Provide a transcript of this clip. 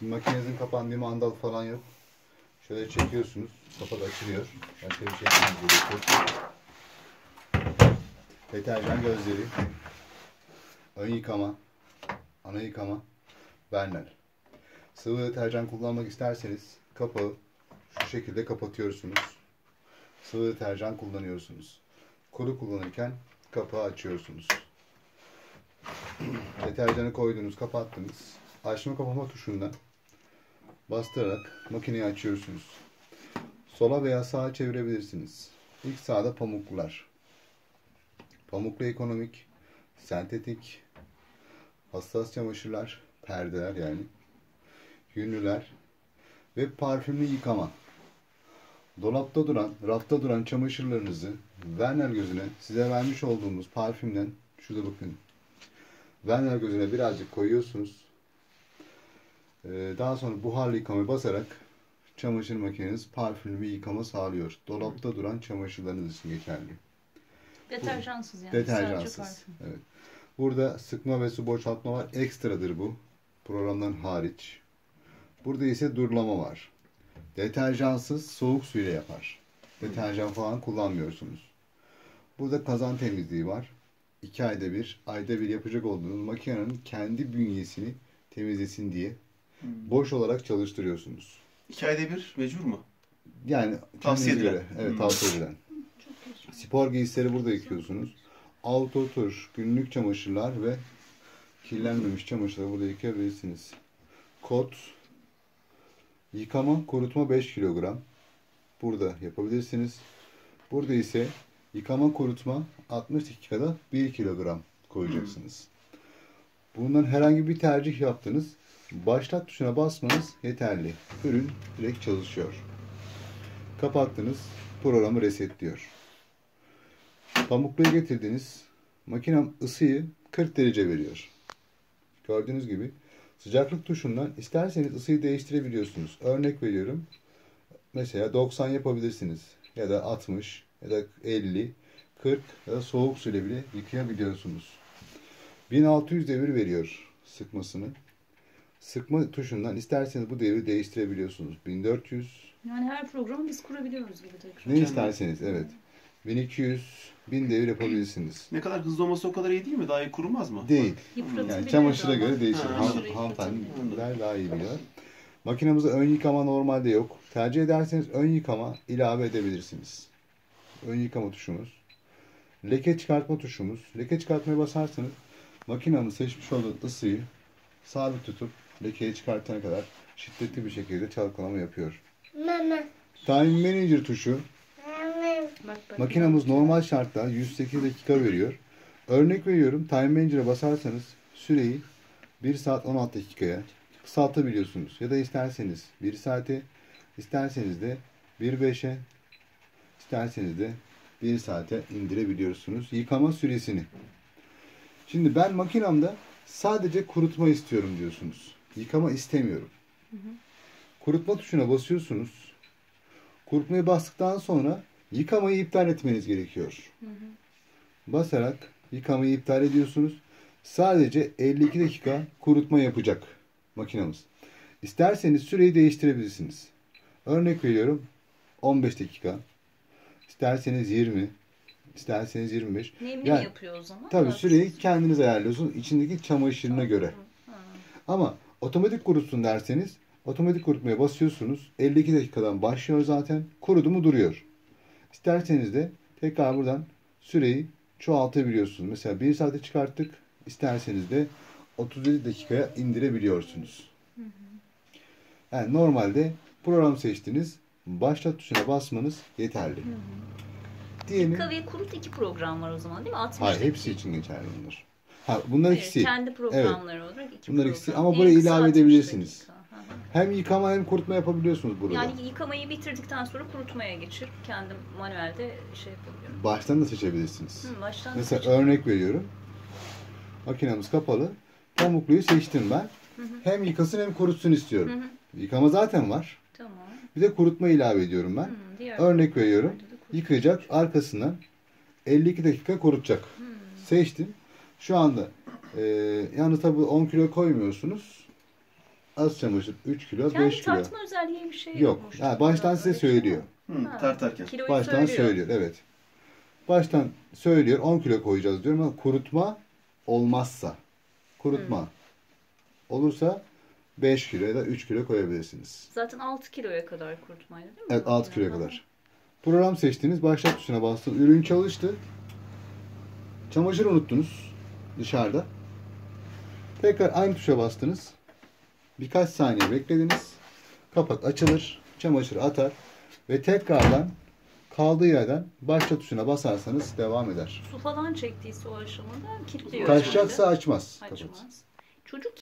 Şimdi makinenizin kapandığı mandal falan yok. Şöyle çekiyorsunuz. Kapak açılıyor. Başka bir şey yapmanız gerekiyor. Deterjan gözleri. Ön yıkama. Ana yıkama. Berner. Sıvı deterjan kullanmak isterseniz kapağı şu şekilde kapatıyorsunuz. Sıvı deterjan kullanıyorsunuz. Kuru kullanırken kapağı açıyorsunuz. Deterjanı koydunuz, kapattınız. Açma kapama tuşundan bastırarak makineyi açıyorsunuz. Sola veya sağa çevirebilirsiniz. İlk sağda pamuklular. Pamuklu ekonomik, sentetik, hassas çamaşırlar, perdeler yani, yünlüler ve parfümlü yıkama. Dolapta duran, rafta duran çamaşırlarınızı Werner gözüne, size vermiş olduğumuz parfümden, şurada bakın, Werner gözüne birazcık koyuyorsunuz. Daha sonra buharlı yıkamayı basarak çamaşır makineniz parfümlü bir yıkama sağlıyor. Dolapta duran çamaşırlarınız için geçerli. Deterjansız yani. Deterjansız. Evet. Burada sıkma ve su boşaltma var. Ekstradır bu. Programdan hariç. Burada ise durulama var. Deterjansız soğuk suyla yapar. Deterjan falan kullanmıyorsunuz. Burada kazan temizliği var. 2 ayda bir, ayda bir yapacak olduğunuz makinenin kendi bünyesini temizlesin diye boş olarak çalıştırıyorsunuz. 2 ayda bir mecbur mu? Yani tavsiye edilen. Göre, evet, tavsiye edilen. Spor giysileri burada yıkıyorsunuz. Auto tur, günlük çamaşırlar ve kirlenmemiş çamaşırları burada yıkayabilirsiniz. Kot, yıkama, kurutma 5 kilogram. Burada yapabilirsiniz. Burada ise yıkama, kurutma 60 dakikada 1 kilogram koyacaksınız. Bundan herhangi bir tercih yaptınız. Başlat tuşuna basmanız yeterli. Ürün direkt çalışıyor. Kapattınız. Programı resetliyor. Pamukluyu getirdiniz. Makinem ısıyı 40 derece veriyor. Gördüğünüz gibi sıcaklık tuşundan isterseniz ısıyı değiştirebiliyorsunuz. Örnek veriyorum. Mesela 90 yapabilirsiniz. Ya da 60 ya da 50, 40 ya da soğuk suyla bile yıkayabiliyorsunuz. 1600 devir veriyor sıkmasını. Sıkma tuşundan isterseniz bu devri değiştirebiliyorsunuz. 1400. Yani her programı biz kurabiliyoruz gibi tekrar. Ne isterseniz, evet. 1200, 1000 devir yapabilirsiniz. Ne kadar hızlı olması o kadar iyi değil mi? Daha iyi kurumaz mı? Değil. Yıpratabilir Yani çamaşıra ama. göre değişir. Hanımefendiler daha iyi biliyor. Makinamızda ön yıkama normalde yok. Tercih ederseniz ön yıkama ilave edebilirsiniz. Ön yıkama tuşumuz. Leke çıkartma tuşumuz. Leke çıkartmaya basarsanız makinamız seçmiş olduğu ısıyı sabit tutup lekeyi çıkartana kadar şiddetli bir şekilde çalkalama yapıyor. Time Manager tuşu. Makinamız normal şartta 108 dakika veriyor. Örnek veriyorum, Time Manager'a basarsanız süreyi 1 saat 16 dakikaya kısaltabiliyorsunuz. Ya da isterseniz 1 saate, isterseniz de 1.5'e, isterseniz de 1 saate indirebiliyorsunuz yıkama süresini. Şimdi ben makinamda sadece kurutma istiyorum diyorsunuz. Yıkama istemiyorum. Kurutma tuşuna basıyorsunuz. Kurutmayı bastıktan sonra yıkamayı iptal etmeniz gerekiyor. Basarak yıkamayı iptal ediyorsunuz. Sadece 52 dakika kurutma yapacak makinamız. İsterseniz süreyi değiştirebilirsiniz. Örnek veriyorum 15 dakika. İsterseniz 20. İsterseniz 25. Nemli mi yapıyor o zaman? Tabii süreyi kendiniz ayarlıyorsunuz. İçindeki çamaşırına göre. Ama otomatik kurutsun derseniz otomatik kurutmaya basıyorsunuz. 52 dakikadan başlıyor zaten. Kurudu mu duruyor. İsterseniz de tekrar buradan süreyi çoğaltabiliyorsunuz. Mesela 1 saate çıkarttık. İsterseniz de 37 dakikaya indirebiliyorsunuz. Yani normalde program seçtiniz. Başlat tuşuna basmanız yeterli. Diyelim. Yıka ve kurut 2 program var o zaman değil mi? 60 Hayır, hepsi için geçerli bunlar. Bunlar ikisi. Kendi programları olarak 2 bunlar program. ikisi ama buraya ilave edebilirsiniz. Dakika. Hem yıkama hem kurutma yapabiliyorsunuz burada. Yani yıkamayı bitirdikten sonra kurutmaya geçirip kendim manuelde şey yapabiliyorum. Baştan da seçebilirsiniz. Baştan mesela örnek veriyorum. Makinemiz kapalı. Pamukluyu seçtim ben. Hem yıkasın hem kurutsun istiyorum. Yıkama zaten var. Tamam. Bir de kurutma ilave ediyorum ben. Örnek veriyorum. Yıkayacak, arkasından 52 dakika kurutacak. Seçtim. Şu anda yalnız tabii 10 kilo koymuyorsunuz. Az çamaşır 3 kilo, 5 Kendi kilo. tartma özelliği bir şey Yok. yokmuş. Ha, baştan size Öyle bir şey söylüyor. var. Ha, Tartarken. Kiloyu Baştan söylüyor. Evet. Baştan söylüyor. 10 kilo koyacağız diyor ama kurutma olmazsa. Kurutma olursa 5 kilo ya da 3 kilo koyabilirsiniz. Zaten 6 kiloya kadar kurutmaydı değil mi? Evet, 6 kiloya kadar. Program seçtiniz. Başlat tuşuna bastınız. Ürün çalıştı. Çamaşır unuttunuz dışarıda. Tekrar aynı tuşa bastınız. Birkaç saniye beklediniz. Kapak açılır. Çamaşır atar. Ve tekrardan kaldığı yerden başlat tuşuna basarsanız devam eder. Su falan çektiyse o aşamada kilitliyor. Kaçacaksa açmaz. Açmaz. Kapat. Çocuk